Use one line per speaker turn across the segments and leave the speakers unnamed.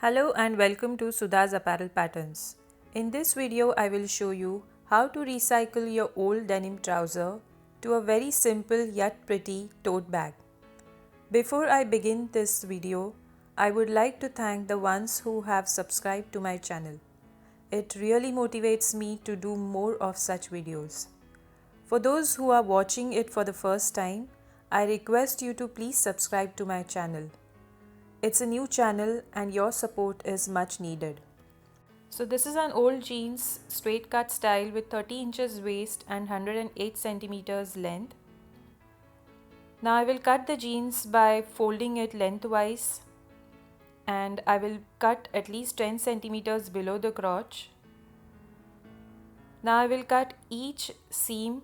Hello and welcome to Sudha's Apparel Patterns. In this video, I will show you how to recycle your old denim trouser to a very simple yet pretty tote bag. Before I begin this video, I would like to thank the ones who have subscribed to my channel. It really motivates me to do more of such videos. For those who are watching it for the first time, I request you to please subscribe to my channel. It's a new channel and your support is much needed. So this is an old jeans straight cut style with 30 inches waist and 108 centimeters length. Now I will cut the jeans by folding it lengthwise and I will cut at least 10 centimeters below the crotch. Now I will cut each seam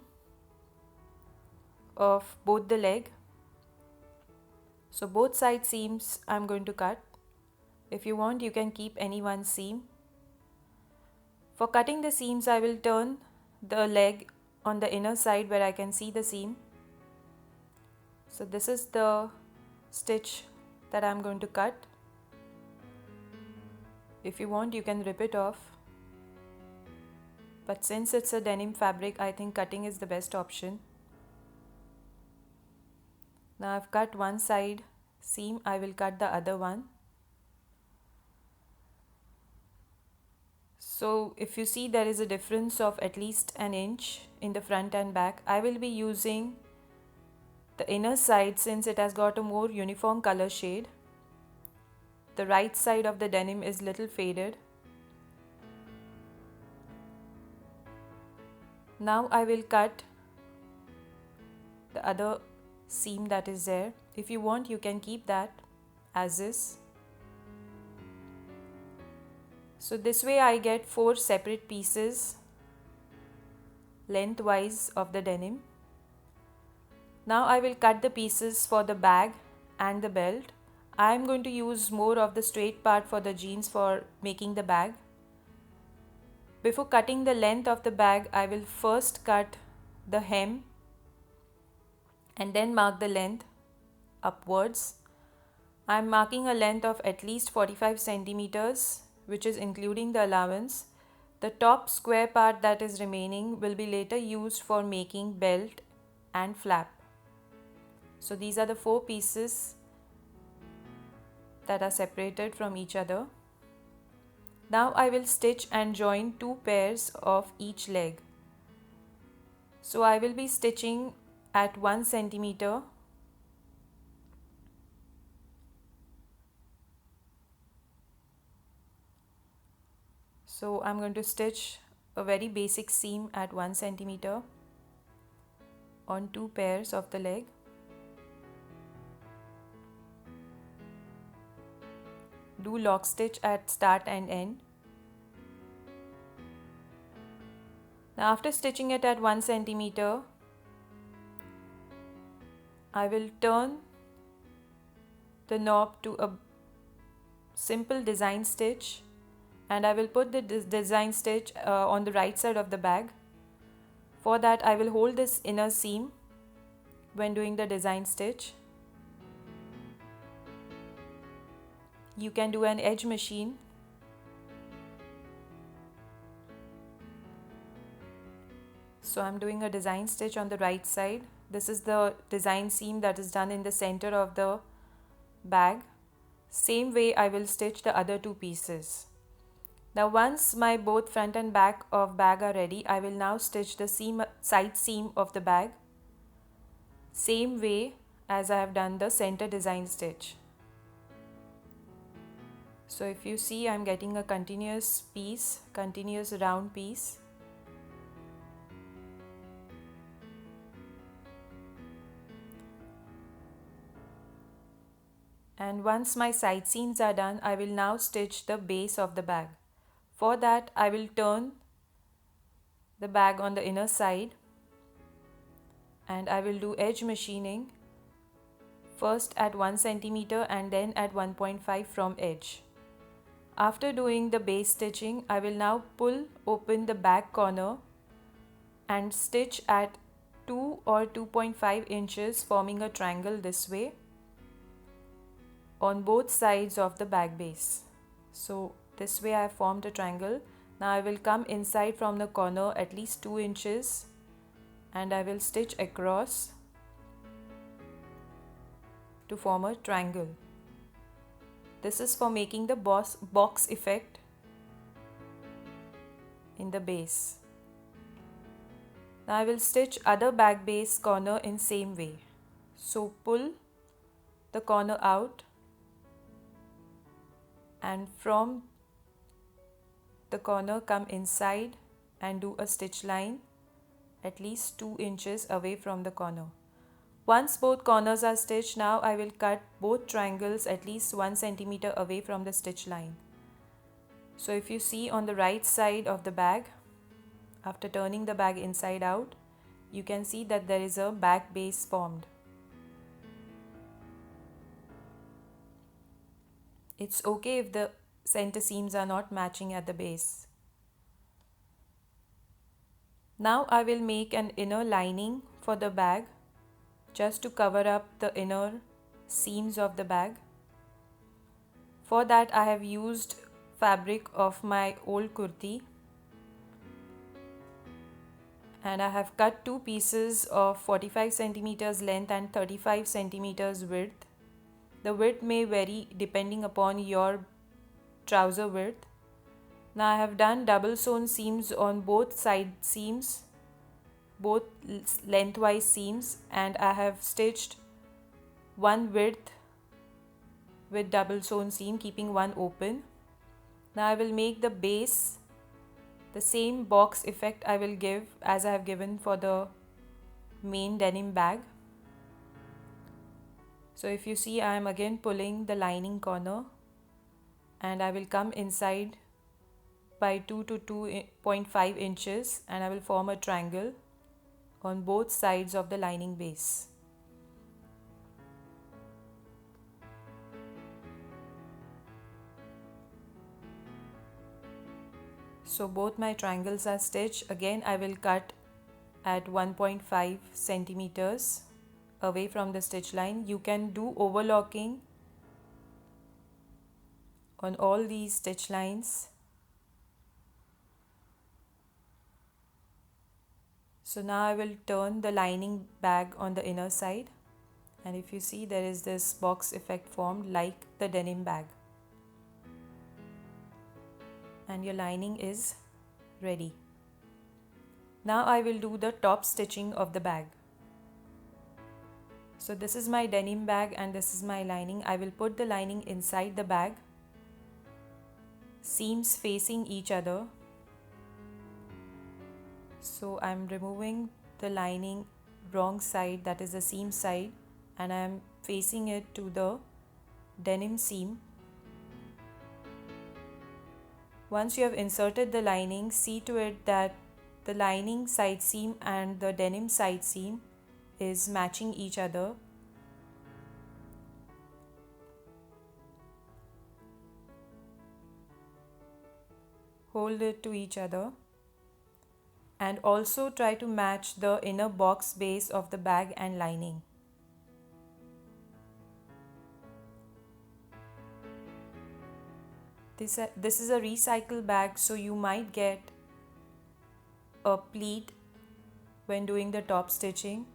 of both the leg. So both side seams I'm going to cut. If you want, you can keep any one seam. For cutting the seams, I will turn the leg on the inner side where I can see the seam. So this is the stitch that I'm going to cut. If you want, you can rip it off. But since it's a denim fabric, I think cutting is the best option. Now I've cut one side seam, I will cut the other one. So if you see, there is a difference of at least an inch in the front and back. I will be using the inner side since it has got a more uniform color shade. The right side of the denim is little faded. Now I will cut the other seam that is there. If you want, you can keep that as is. So this way I get 4 separate pieces lengthwise of the denim. Now I will cut the pieces for the bag and the belt. I am going to use more of the straight part for the jeans for making the bag. Before cutting the length of the bag, I will first cut the hem and then mark the length upwards. I am marking a length of at least 45 centimeters, which is including the allowance. The top square part that is remaining will be later used for making belt and flap. So these are the 4 pieces that are separated from each other. Now I will stitch and join 2 pairs of each leg. So I will be stitching at 1 centimeter. So I'm going to stitch a very basic seam at 1 centimeter on 2 pairs of the leg. Do lock stitch at start and end. Now after stitching it at 1 centimeter, I will turn the knob to a simple design stitch and I will put the design stitch on the right side of the bag. For that, I will hold this inner seam when doing the design stitch. You can do an edge machine. So I'm doing a design stitch on the right side. This is the design seam that is done in the center of the bag. Same way I will stitch the other 2 pieces. Now once my both front and back of bag are ready, I will now stitch the side seam of the bag. Same way as I have done the center design stitch. So if you see, I am getting a continuous piece, continuous round piece. And once my side seams are done, I will now stitch the base of the bag. For that, I will turn the bag on the inner side and I will do edge machining first at 1 centimeter and then at 1.5 from edge. After doing the base stitching, I will now pull open the back corner and stitch at 2 or 2.5 inches, forming a triangle this way on both sides of the bag base. So this way I have formed a triangle. Now I will come inside from the corner at least 2 inches and I will stitch across to form a triangle. This is for making the box effect in the base. Now I will stitch other back base corner in same way. So pull the corner out and from the corner come inside and do a stitch line at least 2 inches away from the corner. Once both corners are stitched, now I will cut both triangles at least 1 centimeter away from the stitch line. So if you see on the right side of the bag, after turning the bag inside out, you can see that there is a back base formed. It's okay if the center seams are not matching at the base. Now I will make an inner lining for the bag just to cover up the inner seams of the bag. For that I have used fabric of my old kurti and I have cut two pieces of 45 centimeters length and 35 centimeters width. The width may vary depending upon your trouser width. Now I have done double sewn seams on both side seams, both lengthwise seams, and I have stitched one width with double sewn seam, keeping one open. Now I will make the base the same box effect I will give as I have given for the main denim bag. So if you see, I am again pulling the lining corner and I will come inside by 2 to 2.5 inches and I will form a triangle on both sides of the lining base. So both my triangles are stitched. Again I will cut at 1.5 centimeters away from the stitch line. You can do overlocking on all these stitch lines. So now I will turn the lining bag on the inner side, and if you see, there is this box effect formed like the denim bag, and your lining is ready. Now I will do the top stitching of the bag. So this is my denim bag and this is my lining. I will put the lining inside the bag, seams facing each other. So I am removing the lining wrong side, that is the seam side, and I am facing it to the denim seam. Once you have inserted the lining, see to it that the lining side seam and the denim side seam is matching each other. Hold it to each other and also try to match the inner box base of the bag and lining. This is a recycle bag, so you might get a pleat when doing the top stitching.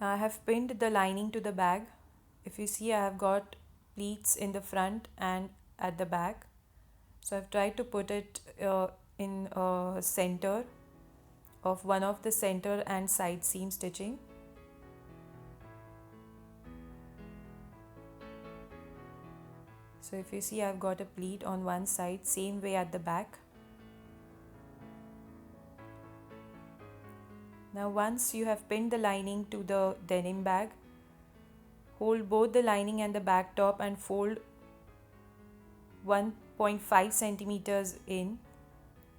Now I have pinned the lining to the bag. If you see, I have got pleats in the front and at the back. So I've tried to put it in center of one of the center and side seam stitching. So if you see, I've got a pleat on one side, same way at the back. Now once you have pinned the lining to the denim bag, hold both the lining and the back top and fold 1.5 centimeters in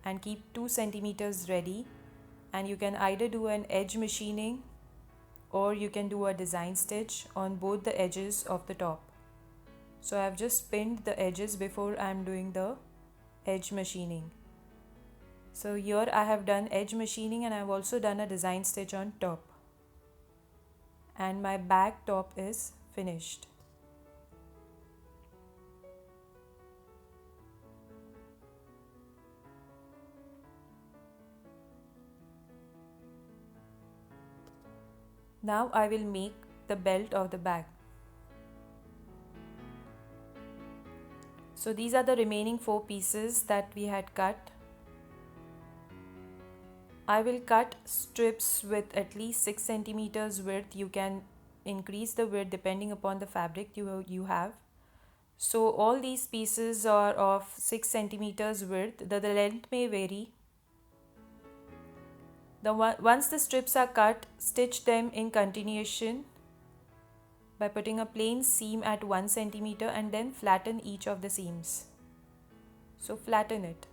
and keep 2 centimeters ready, and you can either do an edge machining or you can do a design stitch on both the edges of the top. So I have just pinned the edges before I am doing the edge machining. So here I have done edge machining and I have also done a design stitch on top. and my back top is finished. Now I will make the belt of the bag. So these are the remaining 4 pieces that we had cut. I will cut strips with at least 6 centimeters width. You can increase the width depending upon the fabric you have. So all these pieces are of 6 centimeters width. The length may vary. Once the strips are cut, stitch them in continuation by putting a plain seam at 1 centimeter and then flatten each of the seams. So flatten it.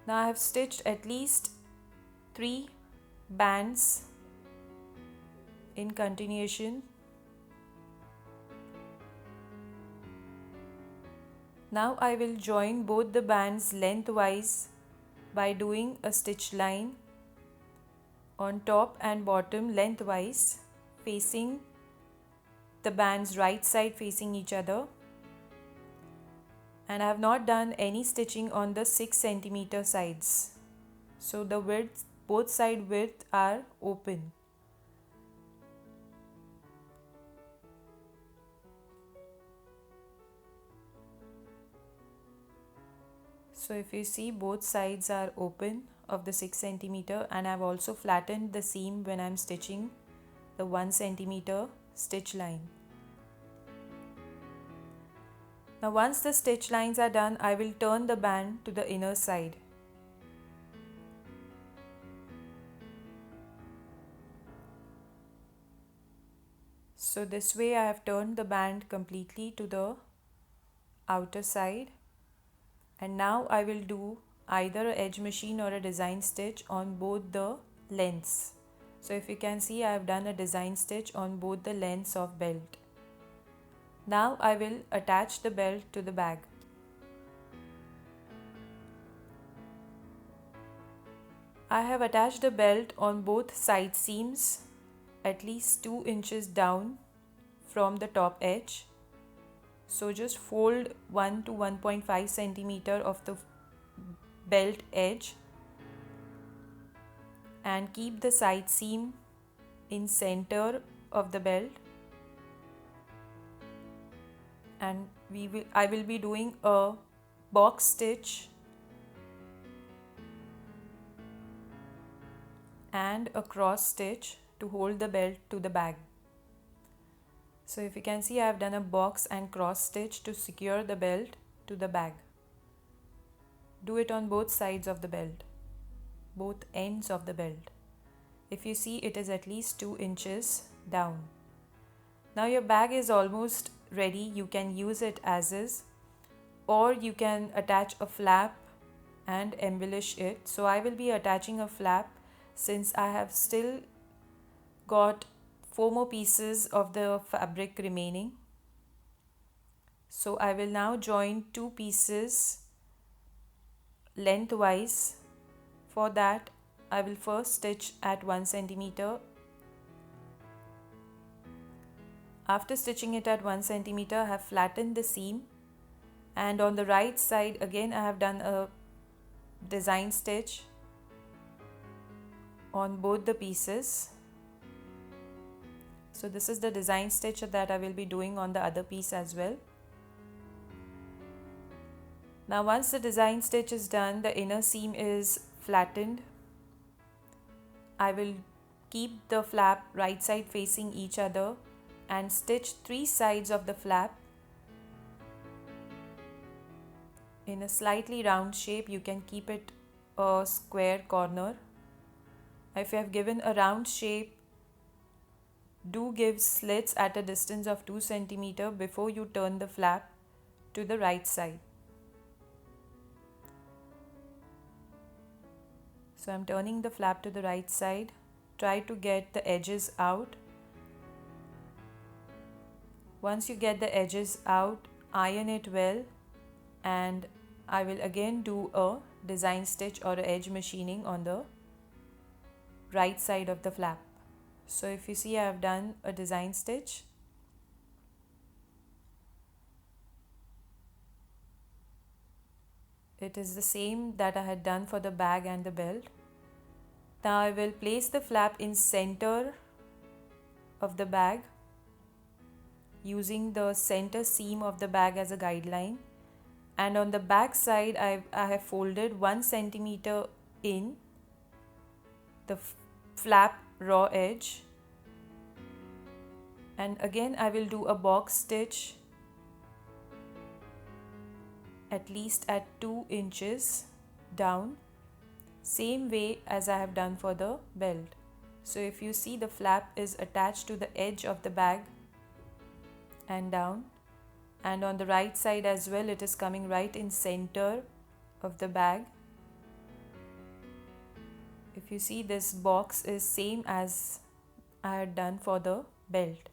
Now I have stitched at least 3 bands in continuation. Now I will join both the bands lengthwise by doing a stitch line on top and bottom lengthwise, facing the bands right side facing each other. And I have not done any stitching on the 6 centimeter sides. So the width, both side width are open. So if you see, both sides are open of the 6 centimeter, and I have also flattened the seam when I am stitching the 1 centimeter stitch line. Now once the stitch lines are done, I will turn the band to the inner side. So this way I have turned the band completely to the outer side, and now I will do either an edge machine or a design stitch on both the lengths. So if you can see, I have done a design stitch on both the lengths of belt. Now I will attach the belt to the bag. I have attached the belt on both side seams at least 2 inches down from the top edge. So just fold 1 to 1.5 centimeter of the belt edge and keep the side seam in center of the belt, and I will be doing a box stitch and a cross stitch to hold the belt to the bag. So if you can see, I have done a box and cross stitch to secure the belt to the bag. Do it on both sides of the belt, both ends of the belt. If you see, it is at least 2 inches down. Now your bag is almost ready. You can use it as is, or you can attach a flap and embellish it. So I will be attaching a flap since I have still got 4 more pieces of the fabric remaining. So I will now join 2 pieces lengthwise. For that, I will first stitch at 1 centimeter. After stitching it at 1 centimeter, I have flattened the seam, and on the right side again I have done a design stitch on both the pieces. So this is the design stitch that I will be doing on the other piece as well. Now once the design stitch is done, the inner seam is flattened. I will keep the flap right side facing each other and stitch 3 sides of the flap in a slightly round shape. You can keep it a square corner. If you have given a round shape, do give slits at a distance of 2 centimeter before you turn the flap to the right side. So I'm turning the flap to the right side. Try to get the edges out. Once you get the edges out, iron it well, and I will again do a design stitch or a edge machining on the right side of the flap. So if you see, I have done a design stitch. It is the same that I had done for the bag and the belt. Now I will place the flap in center of the bag using the center seam of the bag as a guideline, and on the back side I have folded 1 centimeter in the flap raw edge, and again I will do a box stitch at least at 2 inches down, same way as I have done for the belt. So if you see, the flap is attached to the edge of the bag and down, and on the right side as well it is coming right in center of the bag. If you see, this box is same as I had done for the belt.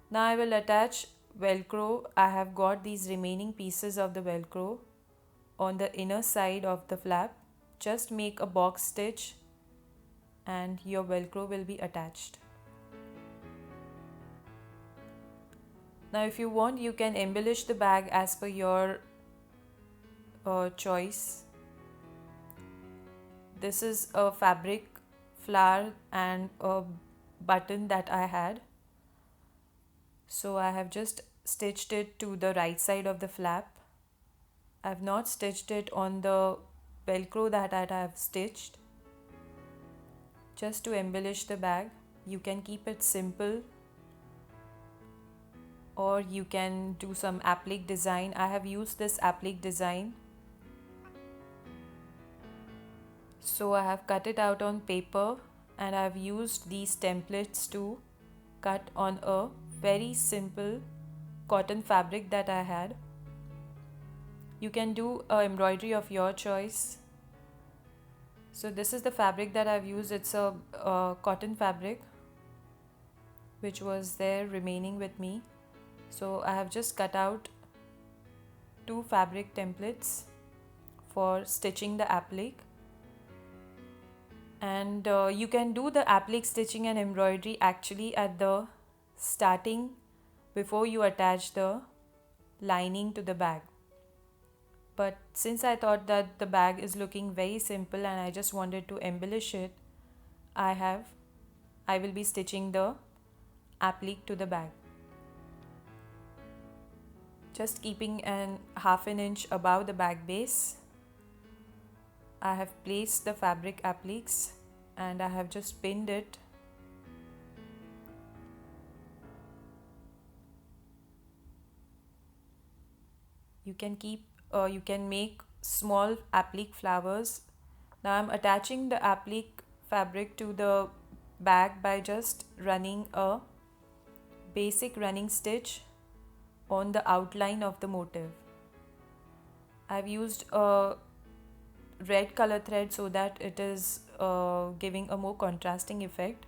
Now I will attach Velcro. I have got these remaining pieces of the Velcro on the inner side of the flap. Just make a box stitch and your Velcro will be attached. Now if you want, you can embellish the bag as per your choice. This is a fabric flower and a button that I had. So I have just stitched it to the right side of the flap. I have not stitched it on the Velcro that I have stitched. Just to embellish the bag. You can keep it simple, or you can do some applique design. I have used this applique design. So I have cut it out on paper and I have used these templates to cut on a very simple cotton fabric that I had. You can do a embroidery of your choice. So this is the fabric that I've used. It's a cotton fabric which was there remaining with me. So I have just cut out 2 fabric templates for stitching the applique. And you can do the applique stitching and embroidery actually at the starting before you attach the lining to the bag. But since I thought that the bag is looking very simple and I just wanted to embellish it, I will be stitching the applique to the bag. Just keeping an half an inch above the bag base, I have placed the fabric appliques and I have just pinned it. You can make small applique flowers. Now I'm attaching the applique fabric to the bag by just running a basic running stitch on the outline of the motif. I've used a red color thread so that it is giving a more contrasting effect.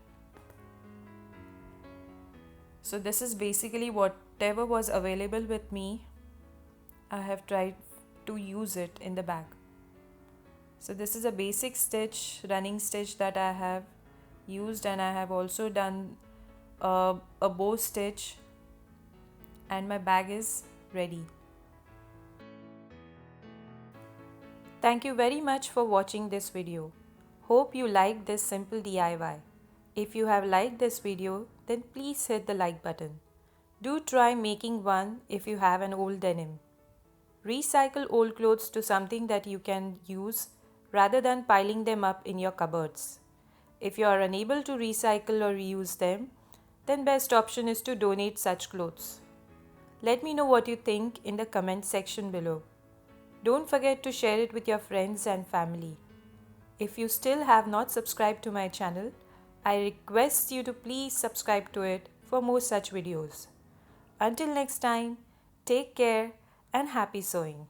So this is basically whatever was available with me. I have tried to use it in the bag. So this is a basic stitch, running stitch that I have used, and I have also done a bow stitch, and my bag is ready. Thank you very much for watching this video. Hope you liked this simple DIY. If you have liked this video, then please hit the like button. Do try making one if you have an old denim. Recycle old clothes to something that you can use rather than piling them up in your cupboards. If you are unable to recycle or reuse them, then best option is to donate such clothes. Let me know what you think in the comment section below. Don't forget to share it with your friends and family. If you still have not subscribed to my channel, I request you to please subscribe to it for more such videos. Until next time, take care and happy sewing.